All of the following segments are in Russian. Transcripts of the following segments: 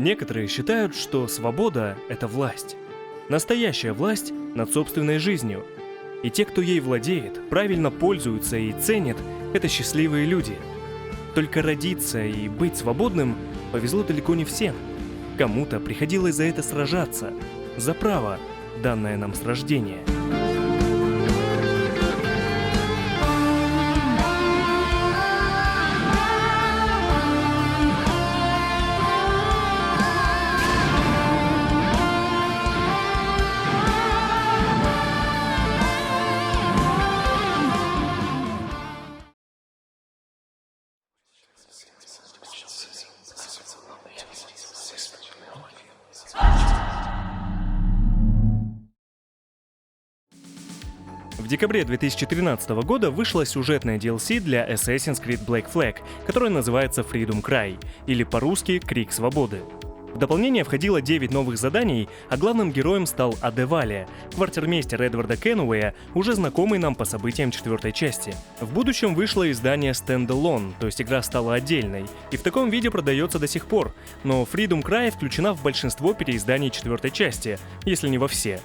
Некоторые считают, что свобода – это власть. Настоящая власть над собственной жизнью. И те, кто ей владеет, правильно пользуются и ценят – это счастливые люди. Только родиться и быть свободным повезло далеко не всем. Кому-то приходилось за это сражаться, за право, данное нам с рождения. В декабре 2013 года вышла сюжетная DLC для Assassin's Creed Black Flag, которая называется Freedom Cry, или по-русски «Крик свободы». В дополнение входило 9 новых заданий, а главным героем стал Адевале, квартирмейстер Эдварда Кенуэя, уже знакомый нам по событиям 4-й части. В будущем вышло издание Standalone, то есть игра стала отдельной, и в таком виде продается до сих пор, но Freedom Cry включена в большинство переизданий 4-й части, если не во все.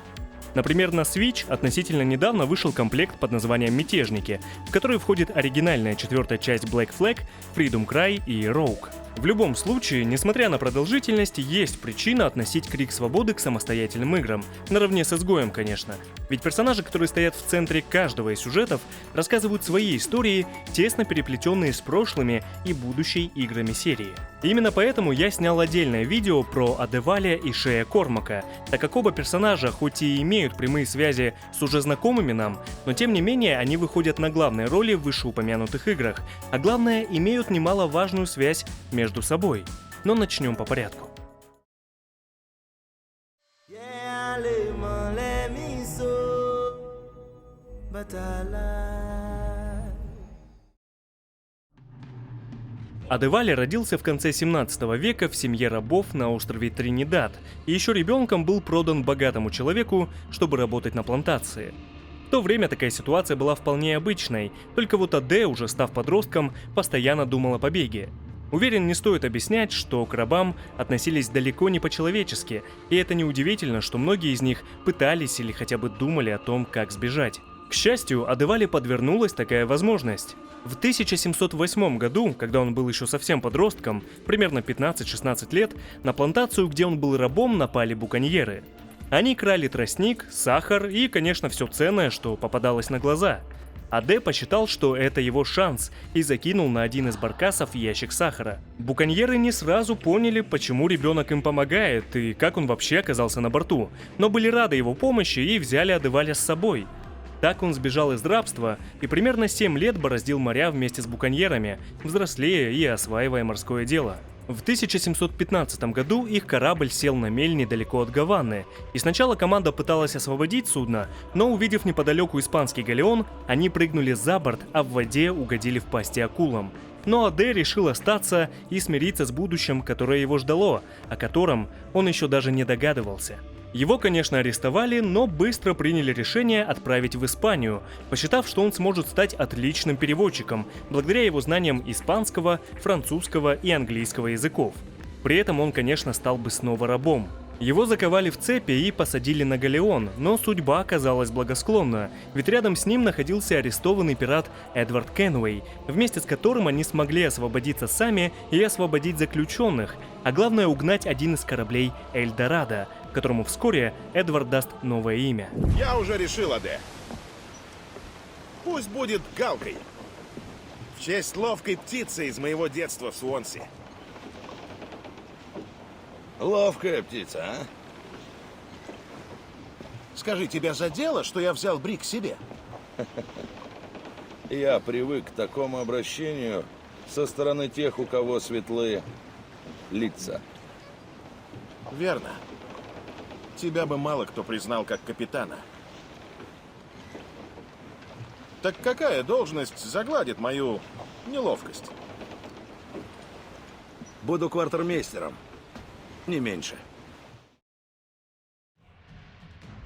Например, на Switch относительно недавно вышел комплект под названием «Мятежники», в который входит оригинальная 4-я часть Black Flag, Freedom Cry и Rogue. В любом случае, несмотря на продолжительность, есть причина относить Крик Свободы к самостоятельным играм, наравне с Изгоем, конечно. Ведь персонажи, которые стоят в центре каждого из сюжетов, рассказывают свои истории, тесно переплетенные с прошлыми и будущей играми серии. И именно поэтому я снял отдельное видео про Адевале и Шея Кормака, так как оба персонажа хоть и имеют прямые связи с уже знакомыми нам, но тем не менее они выходят на главные роли в вышеупомянутых играх, а главное, имеют немаловажную связь между собой. Но начнем по порядку. Адевале родился в конце 17 века в семье рабов на острове Тринидад, и еще ребенком был продан богатому человеку, чтобы работать на плантации. В то время такая ситуация была вполне обычной, только вот Аде, уже став подростком, постоянно думал о побеге. Уверен, не стоит объяснять, что к рабам относились далеко не по-человечески, и это неудивительно, что многие из них пытались или хотя бы думали о том, как сбежать. К счастью, Адевале подвернулась такая возможность. В 1708 году, когда он был еще совсем подростком, примерно 15-16 лет, на плантацию, где он был рабом, напали буконьеры. Они крали тростник, сахар и, конечно, все ценное, что попадалось на глаза. Аде посчитал, что это его шанс, и закинул на один из баркасов ящик сахара. Буконьеры не сразу поняли, почему ребенок им помогает и как он вообще оказался на борту, но были рады его помощи и взяли Адевале с собой. Так он сбежал из рабства и примерно 7 лет бороздил моря вместе с буконьерами, взрослея и осваивая морское дело. В 1715 году их корабль сел на мель недалеко от Гаваны, и сначала команда пыталась освободить судно, но увидев неподалеку испанский галеон, они прыгнули за борт, а в воде угодили в пасти акулам. Но Аде решил остаться и смириться с будущим, которое его ждало, о котором он еще даже не догадывался. Его, конечно, арестовали, но быстро приняли решение отправить в Испанию, посчитав, что он сможет стать отличным переводчиком, благодаря его знаниям испанского, французского и английского языков. При этом он, конечно, стал бы снова рабом. Его заковали в цепи и посадили на галеон, но судьба оказалась благосклонна, ведь рядом с ним находился арестованный пират Эдвард Кенуэй, вместе с которым они смогли освободиться сами и освободить заключенных, а главное угнать один из кораблей Эльдорадо, которому вскоре Эдвард даст новое имя. Я уже решил, Аде. Пусть будет Галкой. В честь ловкой птицы из моего детства в Суонси. Ловкая птица, а? Скажи, тебя задело, что я взял Брик себе? Я привык к такому обращению со стороны тех, у кого светлые лица. Верно. Тебя бы мало кто признал как капитана. Так какая должность загладит мою неловкость? Буду квартирмейстером. Не меньше.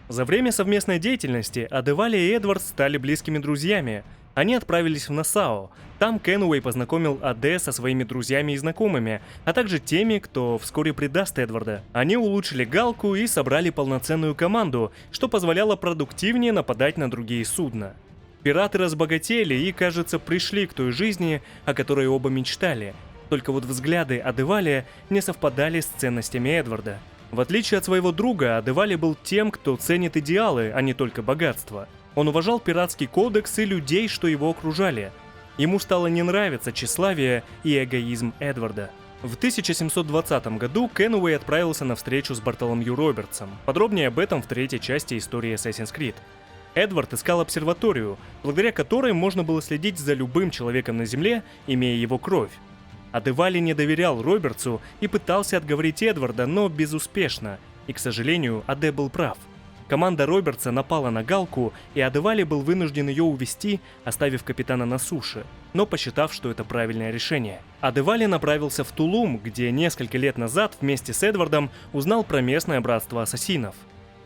За время совместной деятельности Адевале и Эдвард стали близкими друзьями. Они отправились в Нассау. Там Кенуэй познакомил Аде со своими друзьями и знакомыми, а также теми, кто вскоре предаст Эдварда. Они улучшили галку и собрали полноценную команду, что позволяло продуктивнее нападать на другие судна. Пираты разбогатели и, кажется, пришли к той жизни, о которой оба мечтали. Только вот взгляды Адевали не совпадали с ценностями Эдварда. В отличие от своего друга, Адевали был тем, кто ценит идеалы, а не только богатство. Он уважал пиратский кодекс и людей, что его окружали. Ему стало не нравиться тщеславие и эгоизм Эдварда. В 1720 году Кенуэй отправился на встречу с Бартоломью Робертсом. Подробнее об этом в третьей части истории Assassin's Creed. Эдвард искал обсерваторию, благодаря которой можно было следить за любым человеком на Земле, имея его кровь. Адевали не доверял Робертсу и пытался отговорить Эдварда, но безуспешно. И, к сожалению, Аде был прав. Команда Робертса напала на галку, и Адевали был вынужден ее увести, оставив капитана на суше, но посчитав, что это правильное решение. Адевали направился в Тулум, где несколько лет назад вместе с Эдвардом узнал про местное братство ассасинов.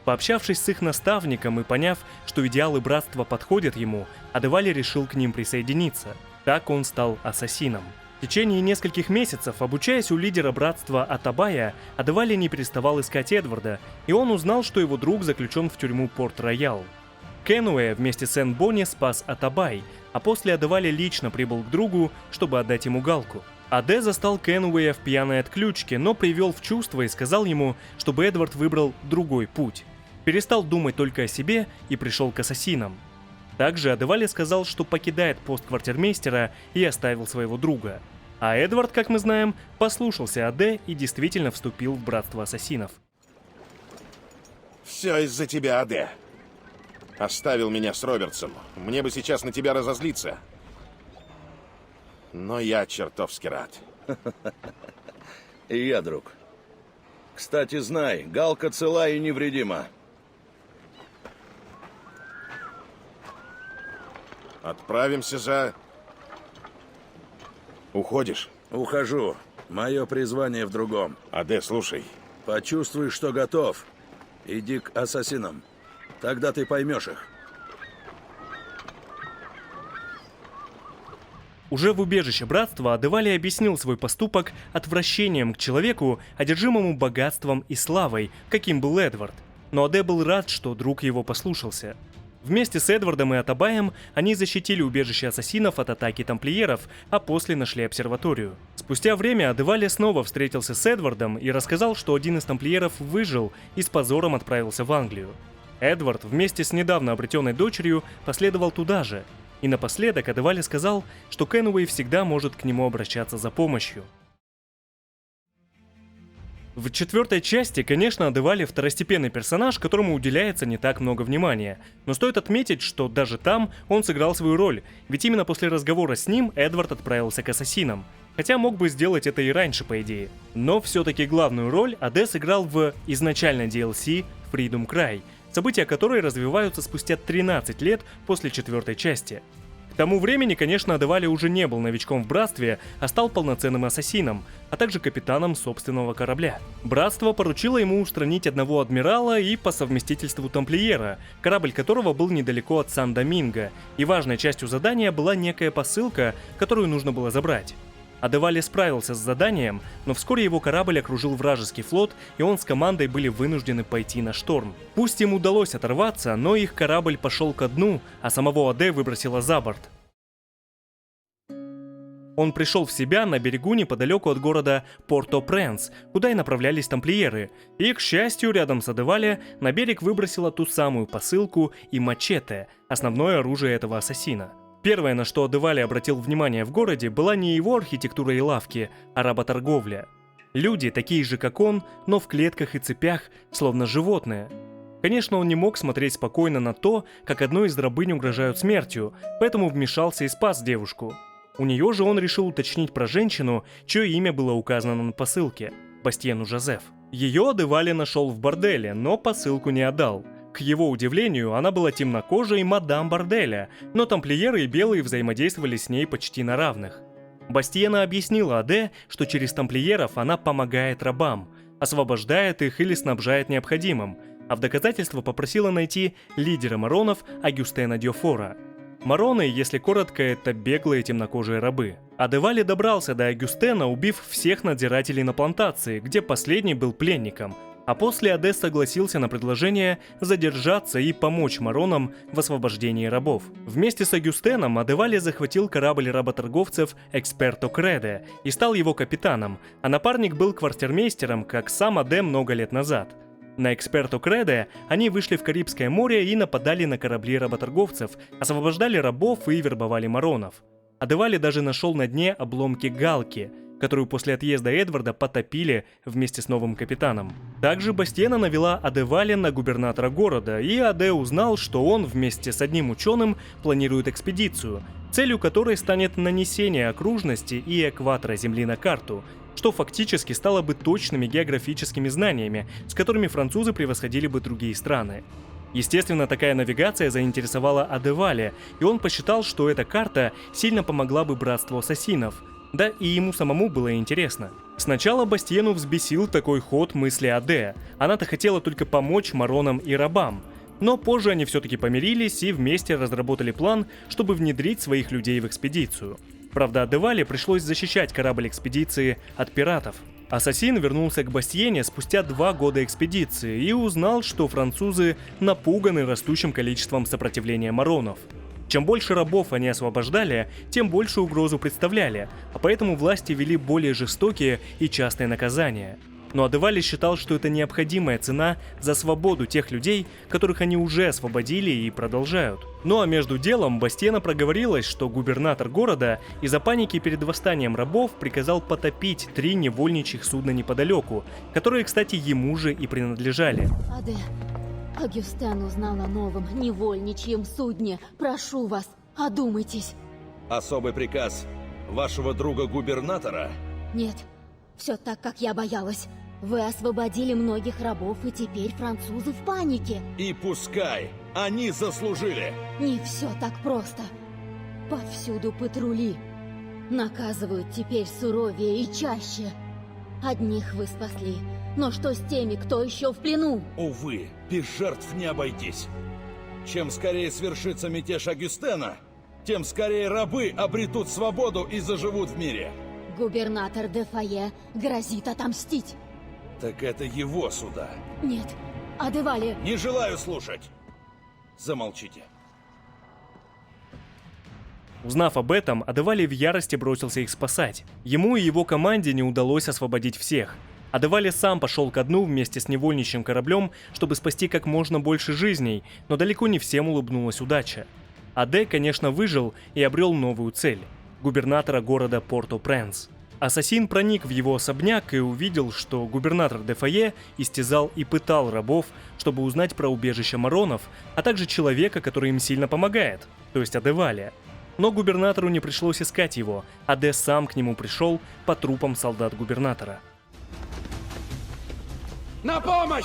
Пообщавшись с их наставником и поняв, что идеалы братства подходят ему, Адевали решил к ним присоединиться. Так он стал ассасином. В течение нескольких месяцев, обучаясь у лидера братства Атабая, Адевали не переставал искать Эдварда, и он узнал, что его друг заключен в тюрьму Порт-Роял. Кенуэя вместе с Энбони спас Атабай, а после Адевали лично прибыл к другу, чтобы отдать ему галку. Аде застал Кенуэя в пьяной отключке, но привел в чувство и сказал ему, чтобы Эдвард выбрал другой путь. Перестал думать только о себе и пришел к ассасинам. Также Адевали сказал, что покидает пост квартирмейстера и оставил своего друга. А Эдвард, как мы знаем, послушался Аде и действительно вступил в братство ассасинов. Все из-за тебя, Аде. Оставил меня с Робертсом. Мне бы сейчас на тебя разозлиться. Но я чертовски рад. И я, друг. Кстати, знай, галка цела и невредима. Отправимся за... Уходишь? Ухожу. Мое призвание в другом. Аде, слушай. Почувствуй, что готов. Иди к ассасинам. Тогда ты поймешь их. Уже в убежище братства Адевали объяснил свой поступок отвращением к человеку, одержимому богатством и славой, каким был Эдвард. Но Аде был рад, что друг его послушался. Вместе с Эдвардом и Атабаем они защитили убежище ассасинов от атаки тамплиеров, а после нашли обсерваторию. Спустя время Адевали снова встретился с Эдвардом и рассказал, что один из тамплиеров выжил и с позором отправился в Англию. Эдвард вместе с недавно обретенной дочерью последовал туда же. И напоследок Адевали сказал, что Кенуэй всегда может к нему обращаться за помощью. В четвертой части, конечно, Адевали второстепенный персонаж, которому уделяется не так много внимания. Но стоит отметить, что даже там он сыграл свою роль, ведь именно после разговора с ним Эдвард отправился к ассасинам. Хотя мог бы сделать это и раньше, по идее. Но все-таки главную роль Аде сыграл в изначальной DLC Freedom Cry, события которой развиваются спустя 13 лет после четвертой части. К тому времени, конечно, Адевали уже не был новичком в братстве, а стал полноценным ассасином, а также капитаном собственного корабля. Братство поручило ему устранить одного адмирала и по совместительству тамплиера, корабль которого был недалеко от Сан-Доминго, и важной частью задания была некая посылка, которую нужно было забрать. Адевали справился с заданием, но вскоре его корабль окружил вражеский флот, и он с командой были вынуждены пойти на шторм. Пусть им удалось оторваться, но их корабль пошел ко дну, а самого Аде выбросило за борт. Он пришел в себя на берегу неподалеку от города Порто-Пренс, куда и направлялись тамплиеры, и, к счастью, рядом с Адевали на берег выбросило ту самую посылку и мачете, основное оружие этого ассасина. Первое, на что Адевали обратил внимание в городе, была не его архитектура и лавки, а работорговля. Люди, такие же как он, но в клетках и цепях, словно животные. Конечно, он не мог смотреть спокойно на то, как одной из рабынь угрожают смертью, поэтому вмешался и спас девушку. У нее же он решил уточнить про женщину, чье имя было указано на посылке – Бастиену Жозеф. Ее Адевали нашел в борделе, но посылку не отдал. К его удивлению, она была темнокожей мадам борделя, но тамплиеры и белые взаимодействовали с ней почти на равных. Бастиена объяснила Аде, что через тамплиеров она помогает рабам, освобождает их или снабжает необходимым, а в доказательство попросила найти лидера маронов Агюстена Дьофора. Мароны, если коротко, это беглые темнокожие рабы. Адевали добрался до Агюстена, убив всех надзирателей на плантации, где последний был пленником, а после Аде согласился на предложение задержаться и помочь Маронам в освобождении рабов. Вместе с Агюстеном Адевали захватил корабль работорговцев Эксперто Креде и стал его капитаном, а напарник был квартирмейстером, как сам Аде много лет назад. На Эксперто Креде они вышли в Карибское море и нападали на корабли работорговцев, освобождали рабов и вербовали Маронов. Адевали даже нашел на дне обломки галки, которую после отъезда Эдварда потопили вместе с новым капитаном. Также Бастиена навела Адевали на губернатора города, и Аде узнал, что он вместе с одним ученым планирует экспедицию, целью которой станет нанесение окружности и экватора Земли на карту, что фактически стало бы точными географическими знаниями, с которыми французы превосходили бы другие страны. Естественно, такая навигация заинтересовала Адевали, и он посчитал, что эта карта сильно помогла бы братству ассасинов. Да и ему самому было интересно. Сначала Бастиену взбесил такой ход мысли Аде. Она-то хотела только помочь Маронам и рабам. Но позже они все-таки помирились и вместе разработали план, чтобы внедрить своих людей в экспедицию. Правда, Адевали пришлось защищать корабль экспедиции от пиратов. Ассасин вернулся к Бастиене спустя 2 года экспедиции и узнал, что французы напуганы растущим количеством сопротивления Маронов. Чем больше рабов они освобождали, тем большую угрозу представляли, а поэтому власти ввели более жестокие и частые наказания. Но Адевали считал, что это необходимая цена за свободу тех людей, которых они уже освободили и продолжают. Ну а между делом Бастиена проговорилась, что губернатор города из-за паники перед восстанием рабов приказал потопить 3 невольничьих судна неподалеку, которые, кстати, ему же и принадлежали. Аде, Агюстен узнал о новом невольничьем судне. Прошу вас, одумайтесь. Особый приказ вашего друга-губернатора? Нет, все так, как я боялась. Вы освободили многих рабов, и теперь французы в панике. И пускай! Они заслужили! Не все так просто. Повсюду патрули. Наказывают теперь суровее и чаще. Одних вы спасли, но что с теми, кто еще в плену? Увы, без жертв не обойтись. Чем скорее свершится мятеж Агюстена, тем скорее рабы обретут свободу и заживут в мире. Губернатор де Фае грозит отомстить. Так это его суда. Нет, Адевали... Не желаю слушать. Замолчите. Узнав об этом, Адевали в ярости бросился их спасать. Ему и его команде не удалось освободить всех. Адевали сам пошел ко дну вместе с невольничьим кораблем, чтобы спасти как можно больше жизней, но далеко не всем улыбнулась удача. Аде, конечно, выжил и обрел новую цель – губернатора города Порто-Пренс. Ассасин проник в его особняк и увидел, что губернатор де Фае истязал и пытал рабов, чтобы узнать про убежище Маронов, а также человека, который им сильно помогает, то есть Адевали. Но губернатору не пришлось искать его, Аде сам к нему пришел по трупам солдат губернатора. На помощь!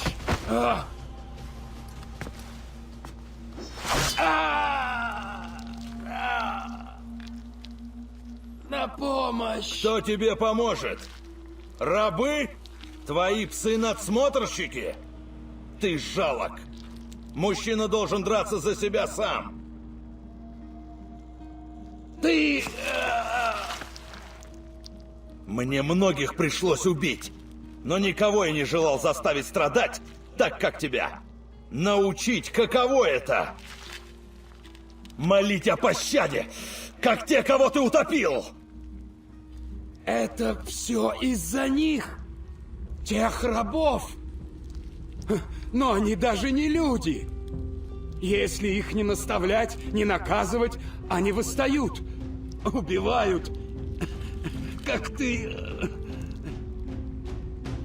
На помощь! Кто тебе поможет? Рабы? Твои псы-надсмотрщики? Ты жалок. Мужчина должен драться за себя сам. Ты... Мне многих пришлось убить, но никого я не желал заставить страдать так, как тебя. Научить, каково это. Молить о пощаде, как те, кого ты утопил. Это все из-за них. Тех рабов. Но они даже не люди. Если их не наставлять, не наказывать, они восстают. Убивают. Как ты...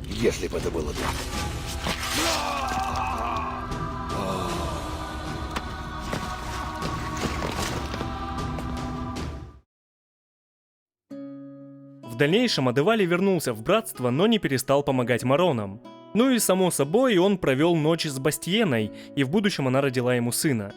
Если бы это было так. В дальнейшем Адевали вернулся в братство, но не перестал помогать Маронам. Ну и само собой, он провел ночь с Бастиеной, и в будущем она родила ему сына.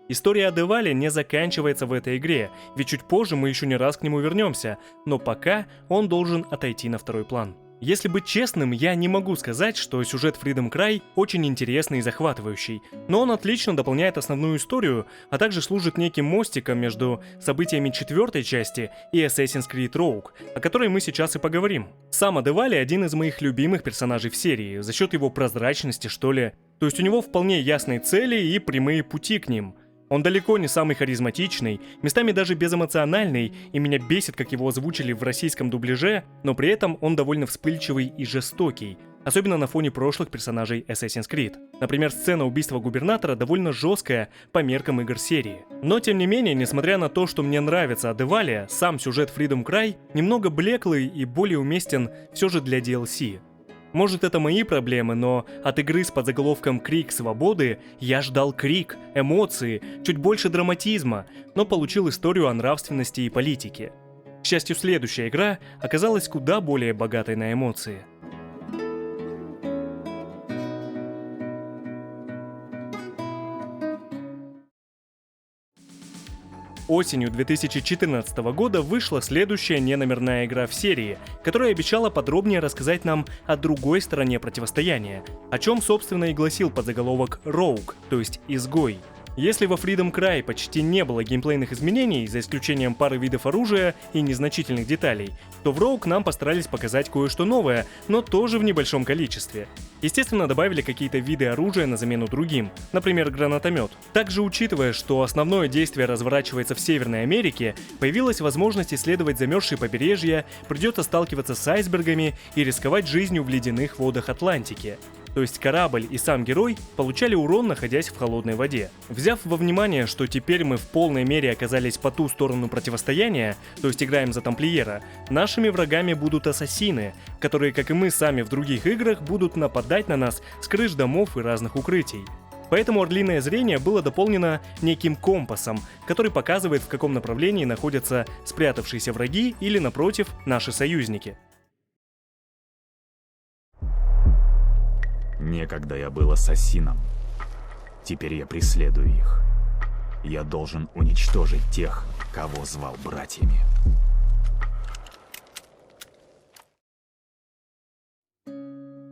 История Адевали не заканчивается в этой игре, ведь чуть позже мы еще не раз к нему вернемся, но пока он должен отойти на второй план. Если быть честным, я не могу сказать, что сюжет Freedom Cry очень интересный и захватывающий, но он отлично дополняет основную историю, а также служит неким мостиком между событиями 4-й части и Assassin's Creed Rogue, о которой мы сейчас и поговорим. Сам Адевали один из моих любимых персонажей в серии, за счет его прозрачности, что ли. То есть у него вполне ясные цели и прямые пути к ним. Он далеко не самый харизматичный, местами даже безэмоциональный, и меня бесит, как его озвучили в российском дубляже, но при этом он довольно вспыльчивый и жестокий, особенно на фоне прошлых персонажей Assassin's Creed. Например, сцена убийства губернатора довольно жесткая по меркам игр серии. Но тем не менее, несмотря на то, что мне нравится Адевали, сам сюжет Freedom Cry немного блеклый и более уместен все же для DLC. Может, это мои проблемы, но от игры с подзаголовком «Крик свободы» я ждал крик, эмоции, чуть больше драматизма, но получил историю о нравственности и политике. К счастью, следующая игра оказалась куда более богатой на эмоции. Осенью 2014 года вышла следующая неномерная игра в серии, которая обещала подробнее рассказать нам о другой стороне противостояния, о чем, собственно, и гласил подзаголовок Rogue, то есть «Изгой». Если во Freedom Cry почти не было геймплейных изменений, за исключением пары видов оружия и незначительных деталей, то в Rogue нам постарались показать кое-что новое, но тоже в небольшом количестве. Естественно, добавили какие-то виды оружия на замену другим, например, гранатомет. Также, учитывая, что основное действие разворачивается в Северной Америке, появилась возможность исследовать замерзшие побережья, придется сталкиваться с айсбергами и рисковать жизнью в ледяных водах Атлантики. То есть корабль и сам герой получали урон, находясь в холодной воде. Взяв во внимание, что теперь мы в полной мере оказались по ту сторону противостояния, то есть играем за тамплиера, нашими врагами будут ассасины, которые, как и мы сами в других играх, будут нападать на нас с крыш домов и разных укрытий. Поэтому орлиное зрение было дополнено неким компасом, который показывает, в каком направлении находятся спрятавшиеся враги или, напротив, наши союзники. Некогда я был ассасином. Теперь я преследую их. Я должен уничтожить тех, кого звал братьями.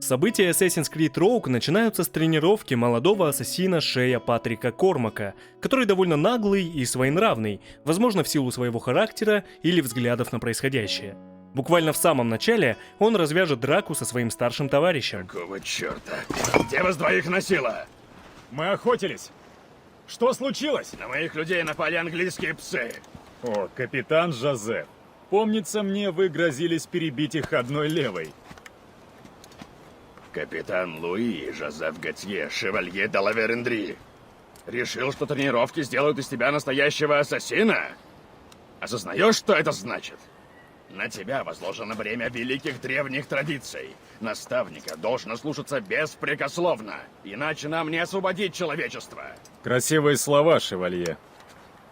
События Assassin's Creed Rogue начинаются с тренировки молодого ассасина Шея Патрика Кормака, который довольно наглый и своенравный, возможно, в силу своего характера или взглядов на происходящее. Буквально в самом начале он развяжет драку со своим старшим товарищем. Какого черта? Где вас двоих носило? Мы охотились. Что случилось? На моих людей напали английские псы. О, капитан Жозеф. Помнится мне, вы грозились перебить их одной левой. Капитан Луи Жозеф Готье, шевалье де ла Верендри. Решил, что тренировки сделают из тебя настоящего ассасина? Осознаешь, что это значит? На тебя возложено бремя великих древних традиций. Наставника должно слушаться беспрекословно, иначе нам не освободить человечество. Красивые слова, шевалье.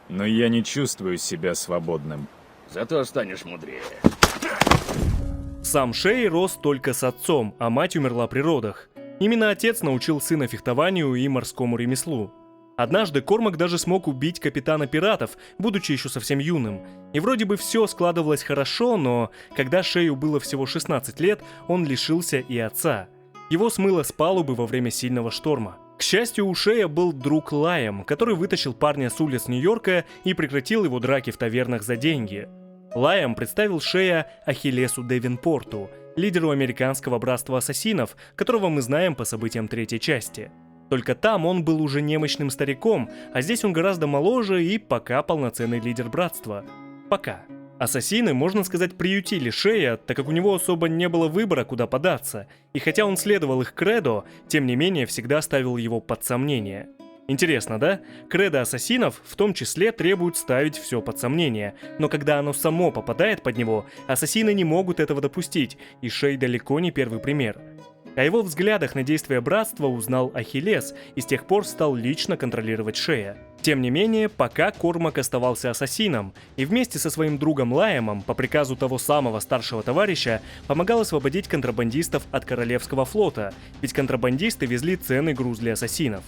Но я не чувствую себя свободным. Зато станешь мудрее. Сам Шей рос только с отцом, а мать умерла при родах. Именно отец научил сына фехтованию и морскому ремеслу. Однажды Кормак даже смог убить капитана пиратов, будучи еще совсем юным. И вроде бы все складывалось хорошо, но когда Шею было всего 16 лет, он лишился и отца. Его смыло с палубы во время сильного шторма. К счастью, у Шея был друг Лайам, который вытащил парня с улиц Нью-Йорка и прекратил его драки в тавернах за деньги. Лайам представил Шея Ахиллесу Девинпорту, лидеру американского братства ассасинов, которого мы знаем по событиям третьей части. Только там он был уже немощным стариком, а здесь он гораздо моложе и пока полноценный лидер братства. Пока. Ассасины, можно сказать, приютили Шея, так как у него особо не было выбора, куда податься. И хотя он следовал их кредо, тем не менее всегда ставил его под сомнение. Интересно, да? Кредо ассасинов в том числе требует ставить все под сомнение, но когда оно само попадает под него, ассасины не могут этого допустить, и Шей далеко не первый пример. О его взглядах на действия братства узнал Ахиллес и с тех пор стал лично контролировать Шея. Тем не менее, пока Кормак оставался ассасином, и вместе со своим другом Лаемом по приказу того самого старшего товарища помогал освободить контрабандистов от Королевского флота, ведь контрабандисты везли ценный груз для ассасинов.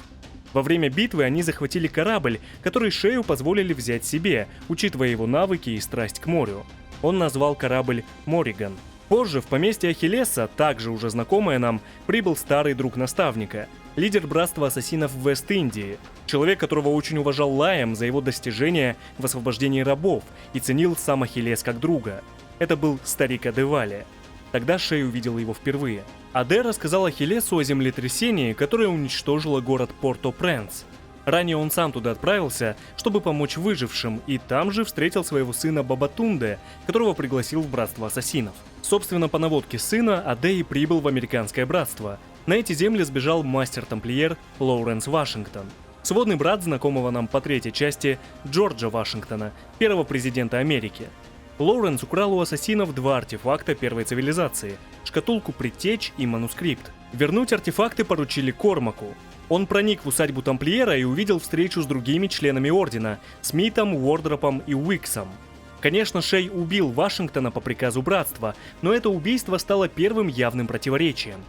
Во время битвы они захватили корабль, который Шею позволили взять себе, учитывая его навыки и страсть к морю. Он назвал корабль «Морриган». Позже в поместье Ахиллеса, также уже знакомое нам, прибыл старый друг наставника, лидер братства ассасинов в Вест-Индии, человек, которого очень уважал Лайам за его достижения в освобождении рабов и ценил сам Ахиллес как друга. Это был старик Адевалия. Тогда Шей увидел его впервые. Аде рассказал Ахиллесу о землетрясении, которое уничтожило город Порто-Пренс. Ранее он сам туда отправился, чтобы помочь выжившим, и там же встретил своего сына Бабатунде, которого пригласил в братство ассасинов. Собственно, по наводке сына Аде и прибыл в американское братство. На эти земли сбежал мастер-тамплиер Лоуренс Вашингтон, сводный брат знакомого нам по третьей части Джорджа Вашингтона, первого президента Америки. Лоуренс украл у ассасинов 2 артефакта первой цивилизации – шкатулку предтеч и манускрипт. Вернуть артефакты поручили Кормаку. Он проник в усадьбу тамплиера и увидел встречу с другими членами Ордена – Смитом, Уордропом и Уиксом. Конечно, Шей убил Вашингтона по приказу братства, но это убийство стало первым явным противоречием.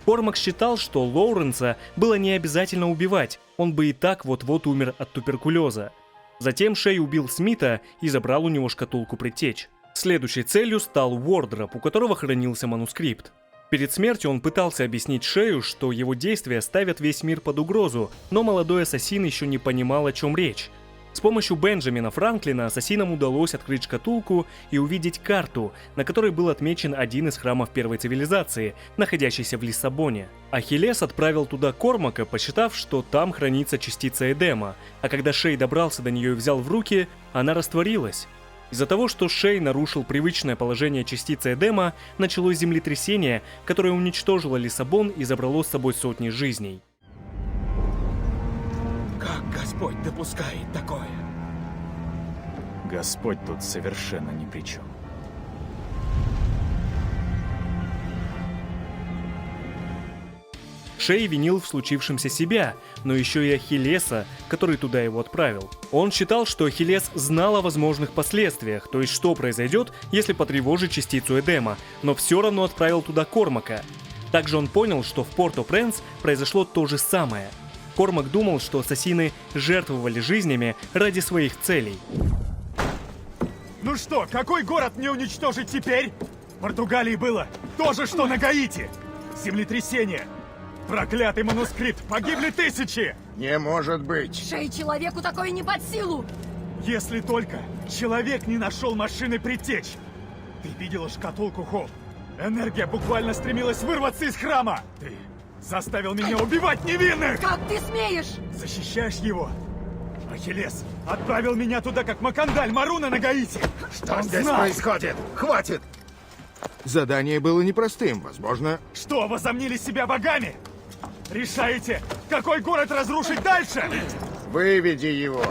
Кормак считал, что Лоуренса было не обязательно убивать, он бы и так вот-вот умер от туберкулеза. Затем Шей убил Смита и забрал у него шкатулку предтеч. Следующей целью стал Уордроп, у которого хранился манускрипт. Перед смертью он пытался объяснить Шею, что его действия ставят весь мир под угрозу, но молодой ассасин еще не понимал, о чем речь. С помощью Бенджамина Франклина ассасинам удалось открыть шкатулку и увидеть карту, на которой был отмечен один из храмов первой цивилизации, находящийся в Лиссабоне. Ахиллес отправил туда Кормака, посчитав, что там хранится частица Эдема, а когда Шей добрался до нее и взял в руки, она растворилась. Из-за того, что Шей нарушил привычное положение частицы Эдема, началось землетрясение, которое уничтожило Лиссабон и забрало с собой сотни жизней. Как Господь допускает такое? Господь тут совершенно ни при чем. Шей винил в случившемся себя, но еще и Ахиллеса, который туда его отправил. Он считал, что Ахиллес знал о возможных последствиях, то есть что произойдет, если потревожить частицу Эдема, но все равно отправил туда Кормака. Также он понял, что в Порто-Пренс произошло то же самое. Кормак думал, что ассасины жертвовали жизнями ради своих целей. Ну что, какой город мне уничтожить теперь? В Португалии было то же, что на Гаити. Землетрясение. Проклятый манускрипт. Погибли тысячи. Не может быть. Шей человеку такое не под силу! Если только человек не нашел машины предтеч. Ты видела шкатулку, Холл? Энергия буквально стремилась вырваться из храма. Ты заставил меня убивать невинных! Как ты смеешь? Защищаешь его? Ахиллес отправил меня туда, как Макандаль Маруна на Гаити. Что Он здесь знал. происходит? Хватит! Задание было непростым, возможно. Что, возомнили себя богами? Решаете, какой город разрушить дальше? Выведи его.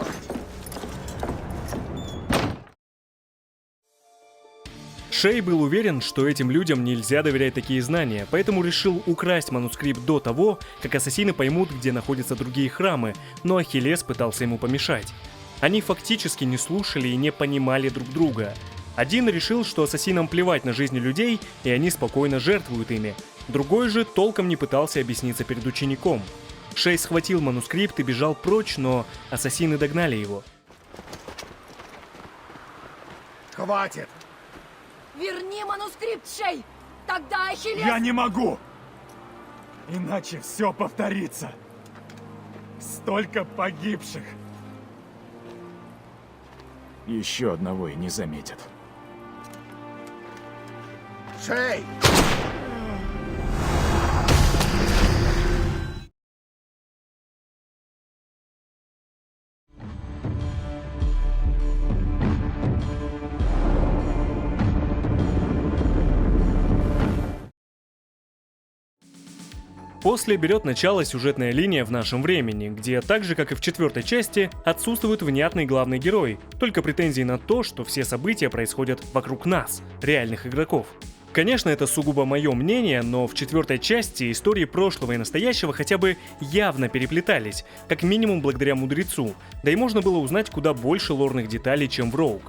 Шей был уверен, что этим людям нельзя доверять такие знания, поэтому решил украсть манускрипт до того, как ассасины поймут, где находятся другие храмы, но Ахиллес пытался ему помешать. Они фактически не слушали и не понимали друг друга. Один решил, что ассасинам плевать на жизни людей, и они спокойно жертвуют ими. Другой же толком не пытался объясниться перед учеником. Шей схватил манускрипт и бежал прочь, но ассасины догнали его. Хватит! Верни манускрипт, Шей! Тогда Ахиллес... Я не могу! Иначе все повторится. Столько погибших. Еще одного и не заметят. Шей! После берет начало сюжетная линия в нашем времени, где так же, как и в 4-й части, отсутствует внятный главный герой, только претензии на то, что все события происходят вокруг нас, реальных игроков. Конечно, это сугубо мое мнение, но в 4-й части истории прошлого и настоящего хотя бы явно переплетались, как минимум благодаря мудрецу, да и можно было узнать куда больше лорных деталей, чем в Rogue.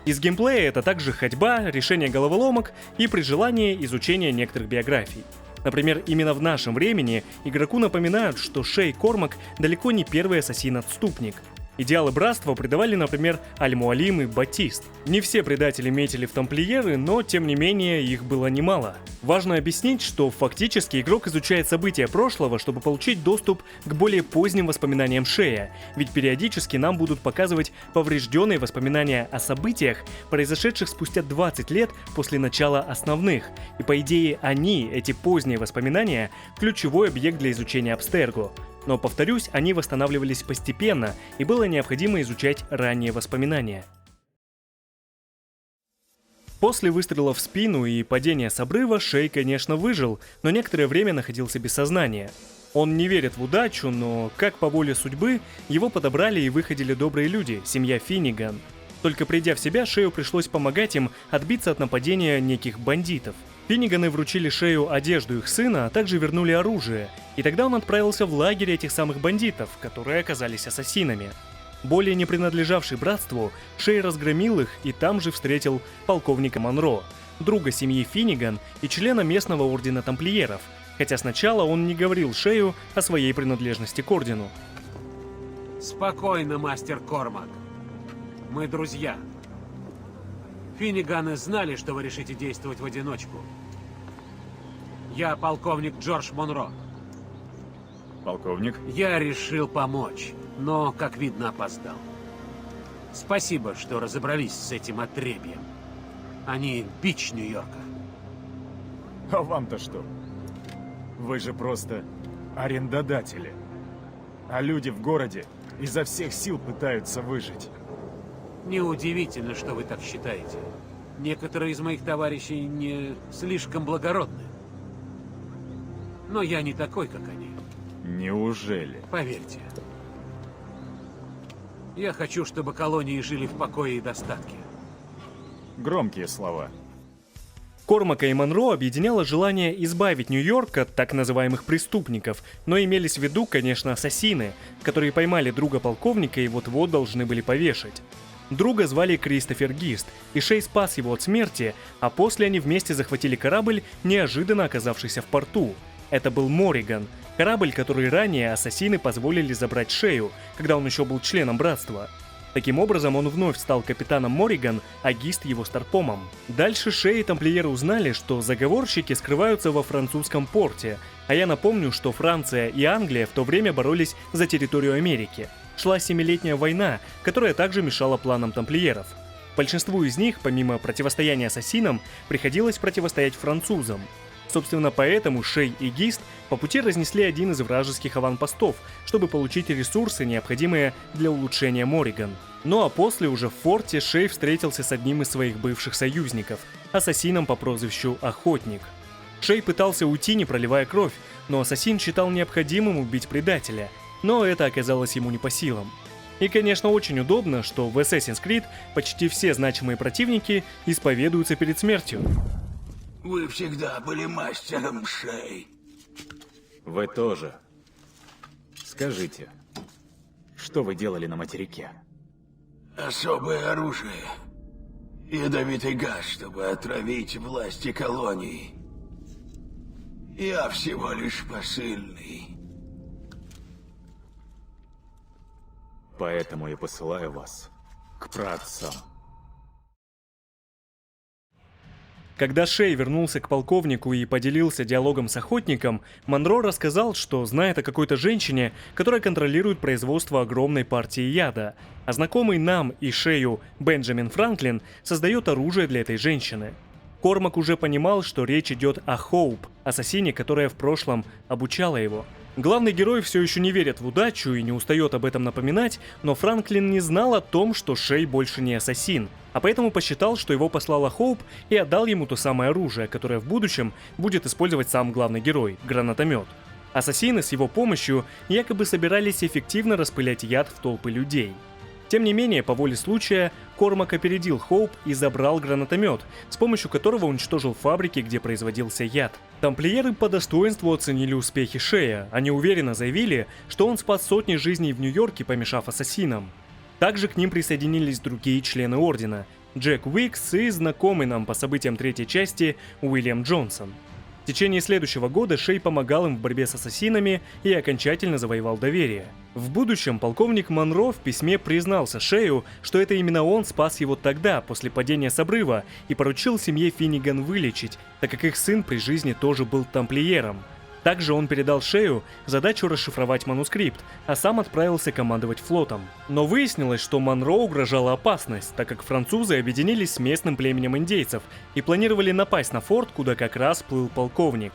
Из геймплея это также ходьба, решение головоломок и при желании изучение некоторых биографий. Например, именно в нашем времени игроку напоминают, что Шей Кормак далеко не первый ассасин-отступник. Идеалы братства придавали, например, Аль-Муалим и Батист. Не все предатели метили в тамплиеры, но тем не менее их было немало. Важно объяснить, что фактически игрок изучает события прошлого, чтобы получить доступ к более поздним воспоминаниям Шея, ведь периодически нам будут показывать поврежденные воспоминания о событиях, произошедших спустя 20 лет после начала основных, и по идее они, эти поздние воспоминания, ключевой объект для изучения Абстерго. Но, повторюсь, они восстанавливались постепенно, и было необходимо изучать ранние воспоминания. После выстрела в спину и падения с обрыва Шей, конечно, выжил, но некоторое время находился без сознания. Он не верит в удачу, но, как по воле судьбы, его подобрали и выходили добрые люди, семья Финниган. Только придя в себя, Шею пришлось помогать им отбиться от нападения неких бандитов. Финниганы вручили Шею одежду их сына, а также вернули оружие, и тогда он отправился в лагерь этих самых бандитов, которые оказались ассасинами. Более не принадлежавший братству, Шей разгромил их и там же встретил полковника Монро, друга семьи Финниган и члена местного ордена тамплиеров, хотя сначала он не говорил Шею о своей принадлежности к ордену. Спокойно, мастер Кормак. Мы друзья. Финниганы знали, что вы решите действовать в одиночку. Я полковник Джордж Монро. Полковник? Я решил помочь, но, как видно, опоздал. Спасибо, что разобрались с этим отребьем. Они бич Нью-Йорка. А вам-то что? Вы же просто арендодатели. А люди в городе изо всех сил пытаются выжить. Неудивительно, что вы так считаете. Некоторые из моих товарищей не слишком благородны. Но я не такой, как они. Неужели? Поверьте. Я хочу, чтобы колонии жили в покое и достатке. Громкие слова. Кормака и Монро объединяло желание избавить Нью-Йорк от так называемых преступников, но имелись в виду, конечно, ассасины, которые поймали друга полковника и вот-вот должны были повешать. Друга звали Кристофер Гист, и Шей спас его от смерти, а после они вместе захватили корабль, неожиданно оказавшийся в порту. Это был Морриган, корабль, который ранее ассасины позволили забрать Шею, когда он еще был членом братства. Таким образом, он вновь стал капитаном Морриган, а Гист его старпомом. Дальше Шей и тамплиеры узнали, что заговорщики скрываются во французском порте, а я напомню, что Франция и Англия в то время боролись за территорию Америки. Шла 7-летняя война, которая также мешала планам тамплиеров. Большинству из них, помимо противостояния ассасинам, приходилось противостоять французам. Собственно, поэтому Шей и Гист по пути разнесли один из вражеских аванпостов, чтобы получить ресурсы, необходимые для улучшения Морриган. Ну а после уже в форте Шей встретился с одним из своих бывших союзников, ассасином по прозвищу Охотник. Шей пытался уйти, не проливая кровь, но ассасин считал необходимым убить предателя, но это оказалось ему не по силам. И, конечно, очень удобно, что в Assassin's Creed почти все значимые противники исповедуются перед смертью. Вы всегда были мастером, Шей. Вы тоже. Скажите, что вы делали на материке? Особое оружие. Ядовитый газ, чтобы отравить власти колоний. Я всего лишь посыльный. Поэтому я посылаю вас к праотцам. Когда Шей вернулся к полковнику и поделился диалогом с Охотником, Монро рассказал, что знает о какой-то женщине, которая контролирует производство огромной партии яда, а знакомый нам и Шею Бенджамин Франклин создает оружие для этой женщины. Кормак уже понимал, что речь идет о Хоуп, ассасине, которая в прошлом обучала его. Главный герой все еще не верит в удачу и не устает об этом напоминать, но Франклин не знал о том, что Шей больше не ассасин, а поэтому посчитал, что его послала Хоуп и отдал ему то самое оружие, которое в будущем будет использовать сам главный герой – гранатомет. Ассасины с его помощью якобы собирались эффективно распылять яд в толпы людей. Тем не менее, по воле случая, Кормак опередил Хоуп и забрал гранатомет, с помощью которого уничтожил фабрики, где производился яд. Тамплиеры по достоинству оценили успехи Шея, они уверенно заявили, что он спас сотни жизней в Нью-Йорке, помешав ассасинам. Также к ним присоединились другие члены Ордена – Джек Уикс и знакомый нам по событиям третьей части Уильям Джонсон. В течение следующего года Шей помогал им в борьбе с ассасинами и окончательно завоевал доверие. В будущем полковник Монро в письме признался Шею, что это именно он спас его тогда, после падения с обрыва, и поручил семье Финниган вылечить, так как их сын при жизни тоже был тамплиером. Также он передал Шею задачу расшифровать манускрипт, а сам отправился командовать флотом. Но выяснилось, что Монро угрожала опасность, так как французы объединились с местным племенем индейцев и планировали напасть на форт, куда как раз плыл полковник.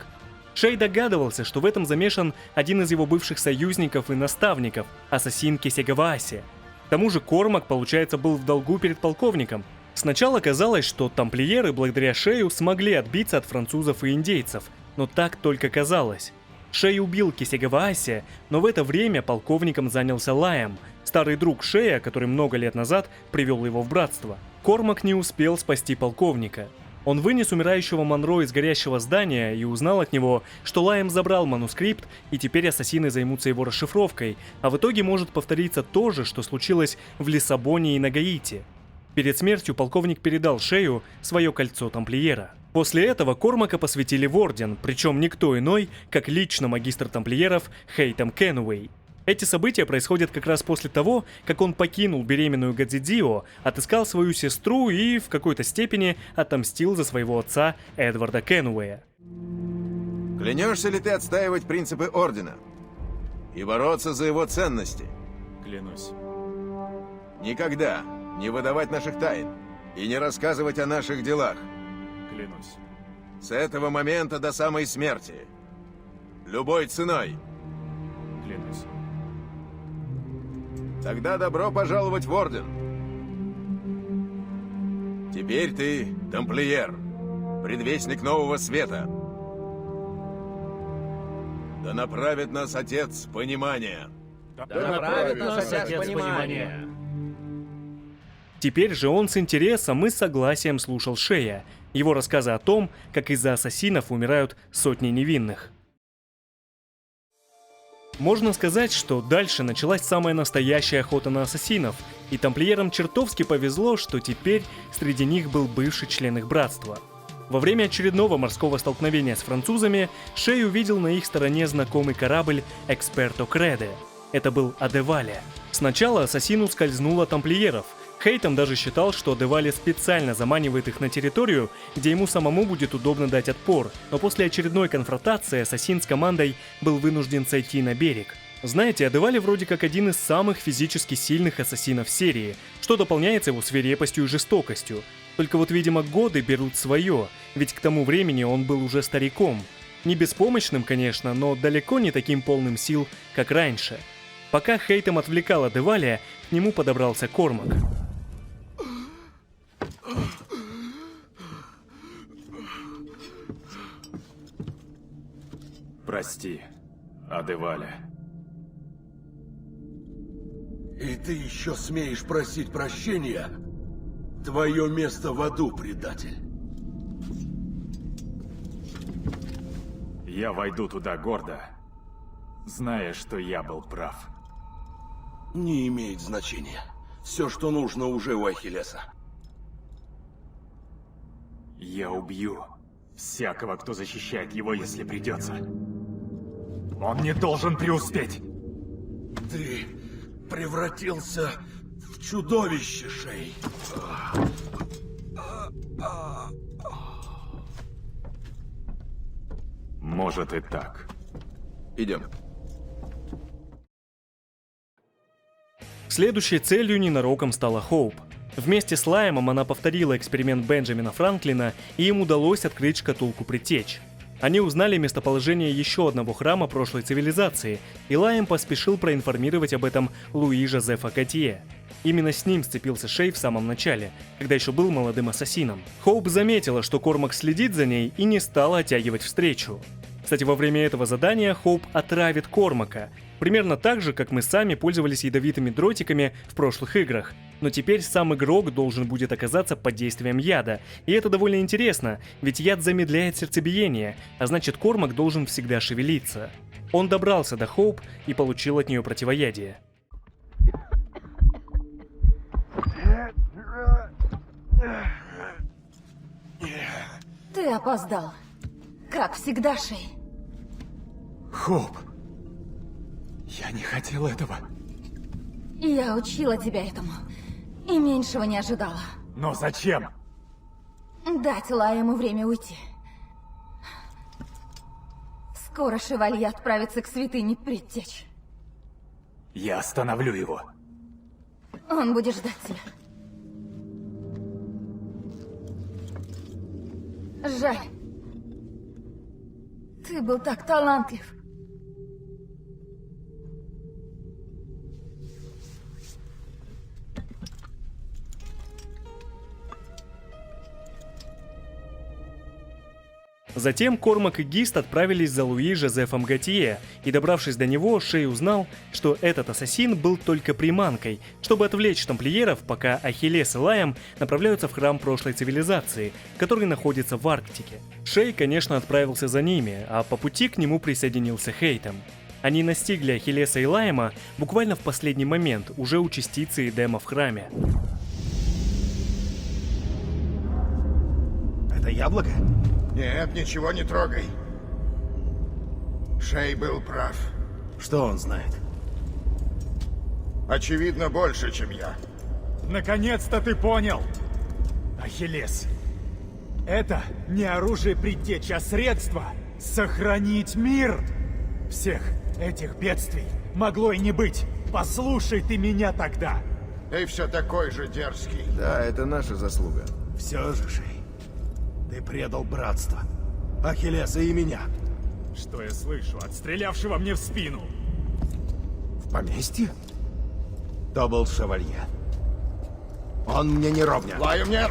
Шей догадывался, что в этом замешан один из его бывших союзников и наставников, ассасин Кесегавааси. К тому же Кормак, получается, был в долгу перед полковником. Сначала казалось, что тамплиеры благодаря Шею смогли отбиться от французов и индейцев, но так только казалось. Шей убил Кесегавааси, но в это время полковником занялся Лаем, старый друг Шея, который много лет назад привел его в братство. Кормак не успел спасти полковника. Он вынес умирающего Монро из горящего здания и узнал от него, что Лаем забрал манускрипт, и теперь ассасины займутся его расшифровкой, а в итоге может повториться то же, что случилось в Лиссабоне и на Гаити. Перед смертью полковник передал Шею свое кольцо тамплиера. После этого Кормака посвятили в орден, причем никто иной, как лично магистр тамплиеров Хейтам Кенуэй. Эти события происходят как раз после того, как он покинул беременную Гадзидзио, отыскал свою сестру и в какой-то степени отомстил за своего отца Эдварда Кенуэя. Клянешься ли ты отстаивать принципы ордена и бороться за его ценности? Клянусь. Никогда не выдавать наших тайн и не рассказывать о наших делах. Клянусь. С этого момента до самой смерти. Любой ценой. Клянусь. Тогда добро пожаловать в орден. Теперь ты тамплиер, предвестник нового света. Да направит нас Отец понимания. Да направит нас Отец понимания. Теперь же он с интересом и согласием слушал Шея, его рассказы о том, как из-за ассасинов умирают сотни невинных. Можно сказать, что дальше началась самая настоящая охота на ассасинов, и тамплиерам чертовски повезло, что теперь среди них был бывший член их братства. Во время очередного морского столкновения с французами Шей увидел на их стороне знакомый корабль «Эксперто Креде». Это был Адевале. Сначала ассасин ускользнул от тамплиеров. Хейтам даже считал, что Адевале специально заманивает их на территорию, где ему самому будет удобно дать отпор, но после очередной конфронтации ассасин с командой был вынужден сойти на берег. Знаете, Адевале вроде как один из самых физически сильных ассасинов серии, что дополняется его свирепостью и жестокостью. Только вот, видимо, годы берут свое, ведь к тому времени он был уже стариком. Не беспомощным, конечно, но далеко не таким полным сил, как раньше. Пока Хейтам отвлекал Адевале, к нему подобрался Кормак. Прости, Адевале. И ты еще смеешь просить прощения? Твое место в аду, предатель. Я войду туда гордо, зная, что я был прав. Не имеет значения. Все, что нужно, уже у Ахиллеса. Я убью всякого, кто защищает его, если придется. Он не должен преуспеть. Ты превратился в чудовище, Шей. Может и так. Идем. Следующей целью ненароком стала Хоуп. Вместе с Лаймом она повторила эксперимент Бенджамина Франклина, и им удалось открыть шкатулку предтеч. Они узнали местоположение еще одного храма прошлой цивилизации, и Лайм поспешил проинформировать об этом Луи Жозефа Готье. Именно с ним сцепился Шей в самом начале, когда еще был молодым ассасином. Хоуп заметила, что Кормак следит за ней, и не стала оттягивать встречу. Кстати, во время этого задания Хоуп отравит Кормака, примерно так же, как мы сами пользовались ядовитыми дротиками в прошлых играх. Но теперь сам игрок должен будет оказаться под действием яда, и это довольно интересно, ведь яд замедляет сердцебиение, а значит Кормак должен всегда шевелиться. Он добрался до Хоуп и получил от нее противоядие. Ты опоздал. Как всегда, Шей. Хоуп, я не хотел этого. Я учила тебя этому. И меньшего не ожидала. Но зачем? Дать Лаэму время уйти. Скоро шевалье отправится к святыне Предтеч. Я остановлю его. Он будет ждать тебя. Жаль. Ты был так талантлив. Затем Кормак и Гист отправились за Луи Жозефом Готье, и, добравшись до него, Шей узнал, что этот ассасин был только приманкой, чтобы отвлечь тамплиеров, пока Ахиллес и Лаем направляются в храм прошлой цивилизации, который находится в Арктике. Шей, конечно, отправился за ними, а по пути к нему присоединился Хейтем. Они настигли Ахиллеса и Лаема буквально в последний момент, уже у частицы Эдема в храме. Это яблоко? Нет, ничего не трогай. Шей был прав. Что он знает? Очевидно, больше, чем я. Наконец-то ты понял! Ахиллес, это не оружие Предтечи, а средство сохранить мир! Всех этих бедствий могло и не быть. Послушай ты меня тогда. Ты все такой же дерзкий. Да, это наша заслуга. Все же, Шей, ты предал братство. Ахиллеса и меня. Что я слышу от стрелявшего мне в спину? В поместье? То был шевалье. Он мне не ровня. Лаю, нет!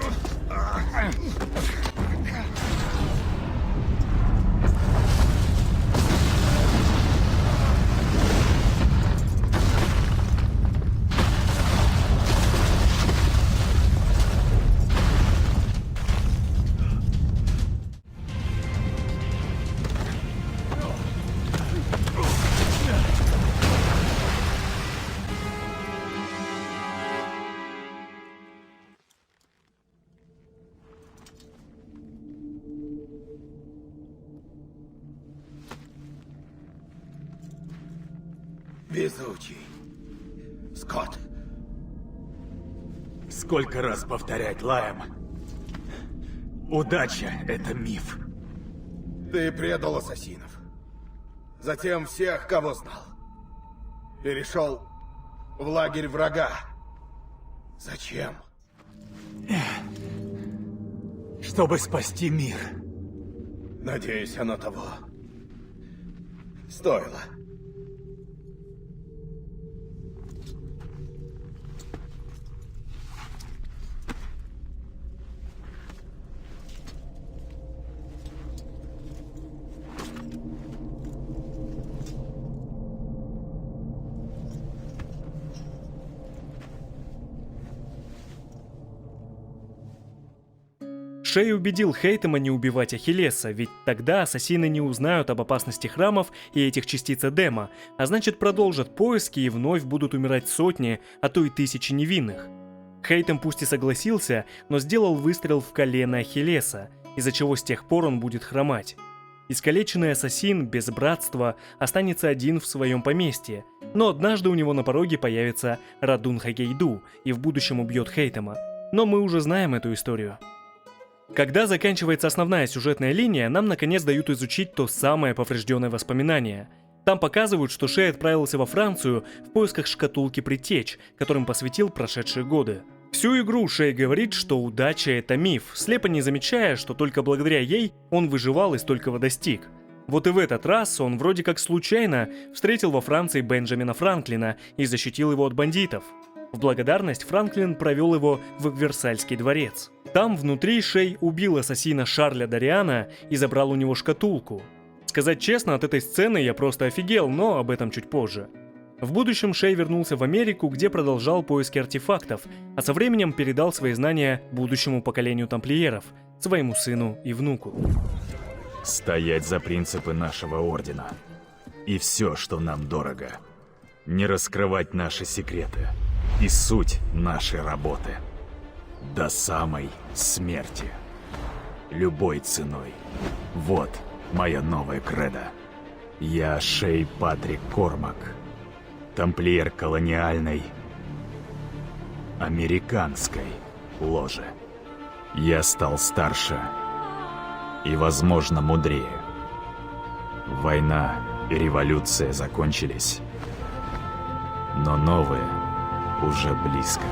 Везучий. Скотт. Сколько раз повторять, Лаем? Удача — это миф. Ты предал ассасинов. Затем всех, кого знал. Перешел в лагерь врага. Зачем? Чтобы спасти мир. Надеюсь, оно того стоило. Шей убедил Хейтема не убивать Ахиллеса, ведь тогда ассасины не узнают об опасности храмов и этих частиц Эдема, а значит продолжат поиски и вновь будут умирать сотни, а то и тысячи невинных. Хейтем пусть и согласился, но сделал выстрел в колено Ахиллеса, из-за чего с тех пор он будет хромать. Искалеченный ассасин без братства останется один в своем поместье, но однажды у него на пороге появится Радун Хагейду и в будущем убьет Хейтема. Но мы уже знаем эту историю. Когда заканчивается основная сюжетная линия, нам наконец дают изучить то самое поврежденное воспоминание. Там показывают, что Шей отправился во Францию в поисках шкатулки Предтеч, которым посвятил прошедшие годы. Всю игру Шей говорит, что удача — это миф, слепо не замечая, что только благодаря ей он выживал и столького достиг. Вот и в этот раз он вроде как случайно встретил во Франции Бенджамина Франклина и защитил его от бандитов. В благодарность Франклин провел его в Версальский дворец. Там внутри Шей убил ассасина Шарля Дариана и забрал у него шкатулку. Сказать честно, от этой сцены я просто офигел, но об этом чуть позже. В будущем Шей вернулся в Америку, где продолжал поиски артефактов, а со временем передал свои знания будущему поколению тамплиеров, своему сыну и внуку. Стоять за принципы нашего ордена. И все, что нам дорого. Не раскрывать наши секреты. И суть нашей работы. До самой смерти. Любой ценой. Вот моя новая кредо. Я Шей Патрик Кормак, тамплиер колониальной американской ложи. Я стал старше и, возможно, мудрее. Война и революция закончились, но новое уже близко.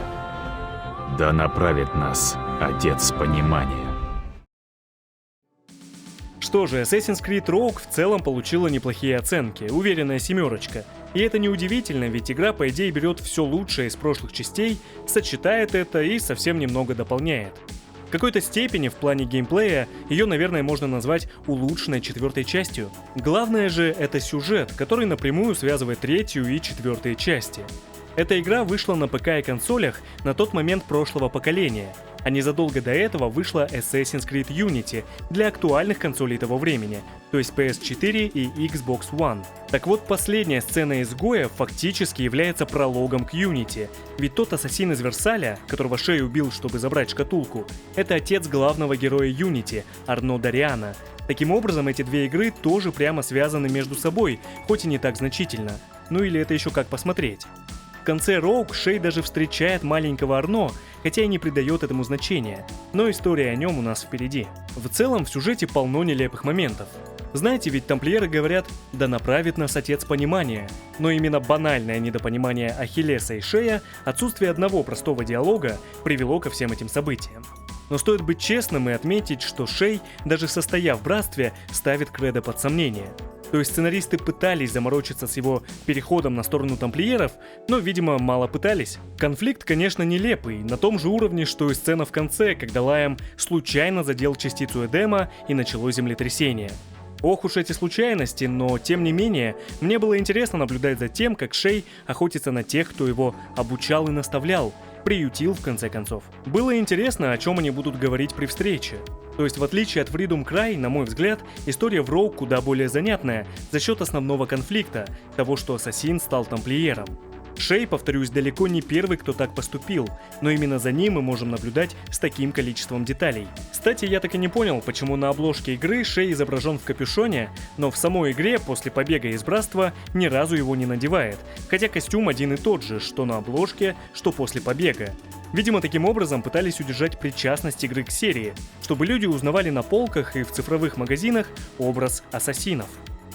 Да направит нас Отец Понимания. Что же, Assassin's Creed Rogue в целом получила неплохие оценки, уверенная 7. И это неудивительно, ведь игра по идее берет все лучшее из прошлых частей, сочетает это и совсем немного дополняет. В какой-то степени в плане геймплея ее, наверное, можно назвать улучшенной 4 частью. Главное же это сюжет, который напрямую связывает 3 и 4 части. Эта игра вышла на ПК и консолях на тот момент прошлого поколения, а незадолго до этого вышла Assassin's Creed Unity для актуальных консолей того времени, то есть PS4 и Xbox One. Так вот, последняя сцена изгоя фактически является прологом к Unity, ведь тот ассасин из Версаля, которого Шей убил, чтобы забрать шкатулку, это отец главного героя Unity, Арно Дариана. Таким образом, эти две игры тоже прямо связаны между собой, хоть и не так значительно. Ну или это еще как посмотреть. В конце Rogue Шей даже встречает маленького Арно, хотя и не придает этому значения, но история о нем у нас впереди. В целом в сюжете полно нелепых моментов. Знаете, ведь тамплиеры говорят «да направит нас Отец Понимания», но именно банальное недопонимание Ахиллеса и Шея, отсутствие одного простого диалога привело ко всем этим событиям. Но стоит быть честным и отметить, что Шей, даже состояв в братстве, ставит кредо под сомнение. То есть сценаристы пытались заморочиться с его переходом на сторону тамплиеров, но, видимо, мало пытались. Конфликт, конечно, нелепый, на том же уровне, что и сцена в конце, когда Лайам случайно задел частицу Эдема и началось землетрясение. Ох уж эти случайности, но тем не менее, мне было интересно наблюдать за тем, как Шей охотится на тех, кто его обучал и наставлял, приютил в конце концов. Было интересно, о чем они будут говорить при встрече. То есть, в отличие от Freedom Cry, на мой взгляд, история в Rogue куда более занятная за счет основного конфликта, того, что ассасин стал тамплиером. Шей, повторюсь, далеко не первый, кто так поступил, но именно за ним мы можем наблюдать с таким количеством деталей. Кстати, я так и не понял, почему на обложке игры Шей изображен в капюшоне, но в самой игре после побега из братства ни разу его не надевает, хотя костюм один и тот же, что на обложке, что после побега. Видимо, таким образом пытались удержать причастность игры к серии, чтобы люди узнавали на полках и в цифровых магазинах образ ассасинов.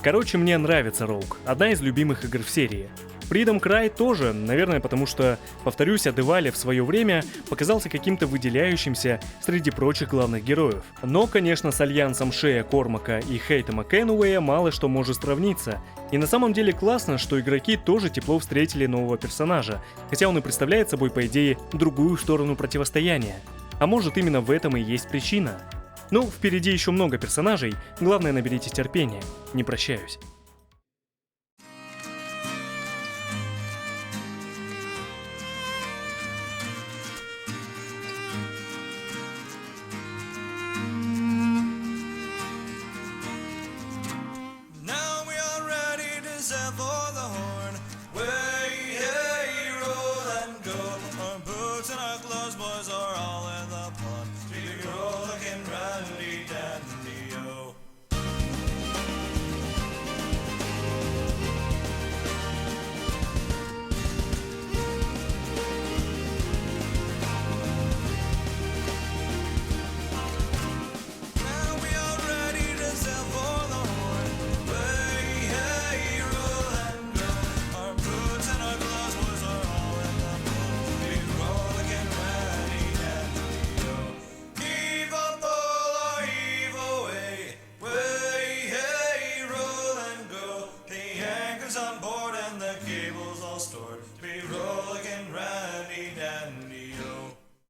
Короче, мне нравится Rogue, одна из любимых игр в серии. Freedom Cry тоже, наверное, потому что, повторюсь, Адевале в свое время показался каким-то выделяющимся среди прочих главных героев. Но, конечно, с альянсом Шея Кормака и Хейтема Кенуэя мало что может сравниться. И на самом деле классно, что игроки тоже тепло встретили нового персонажа, хотя он и представляет собой, по идее, другую сторону противостояния. А может, именно в этом и есть причина. Ну, впереди еще много персонажей, главное, наберитесь терпения. Не прощаюсь.